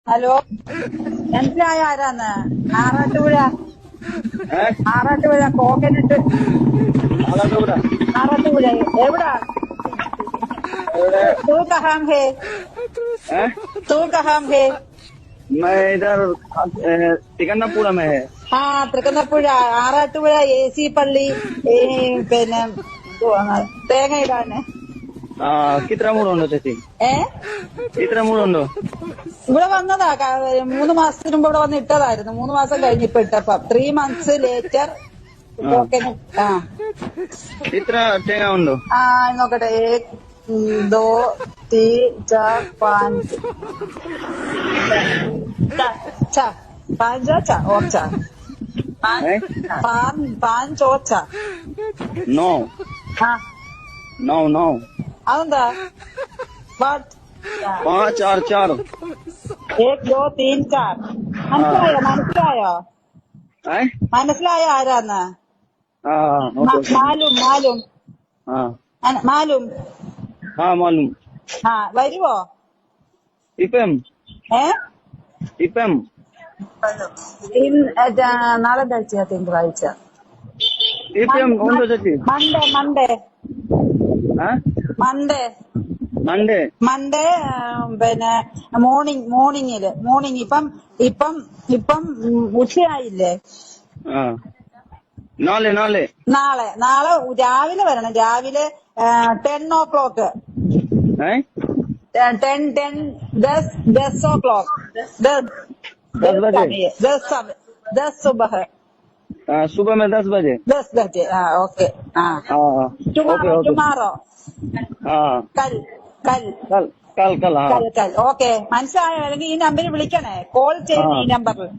Hello, മനസ്സിലായ ആരാന്ന്? Arattupuzha Arattupuzha coconut. Alappuzha Arattupuzha എവിടാ? एवढे तू कहाँ है? हैं? तू कहाँ है? मैं इधर तिकन्नापुरा में है। ആ തൃക്കുന്നപ്പുഴ ആറാട്ടുപുഴ AC പള്ളി. പിന്നെ എന്തുവാണ്, തേങ്ങ ഇടാന്. कितना मूड उണ്ടോ ചേച്ചി? ഇത്ര മൂടുണ്ടോ? ഇവിടെ വന്നതാ 3 മാസത്തിന് മുമ്പ് ഇവിടെ വന്ന് ഇട്ടതായിരുന്നു. 3 മാസം കഴിഞ്ഞ് ഇപ്പൊ ഇട്ടപ്പം 3 months ലേറ്റർ. ഇത്ര തേങ്ങ ഉണ്ടോ? നോക്കട്ടെ. 1 2 3 4 5 5 ഓച്ച 5 ഓച്ച. No no no. അതെന്താ? വാട്ട്? 5 4 4. 1 2 3 4. മനസ്സിലായോ? മനസ്സിലായോ ആരാന്ന്? മാലും മാലും മാലും. മാലും. വരുവോ? ഇപ്പം നാളെ ആഴ്ച തിങ്കളാഴ്ച. ഇപ്പം ഉണ്ടോ ചേച്ചി? മൺഡേ പിന്നെ മോർണിംഗ്. ഇപ്പം ഉച്ചയായില്ലേ? നാളെ രാവിലെ വരണം. രാവിലെ 10 o'clock. 10 o'clock. 10 सुबह. सुबह में 10 बजे. 10 बजे. ओके. टुमारो. കൽ. ഓക്കെ, മനസ്സിലായോ? അല്ലെങ്കിൽ ഈ നമ്പറിൽ വിളിക്കണേ. കോൾ ചെയ്ത് ഈ നമ്പറിൽ.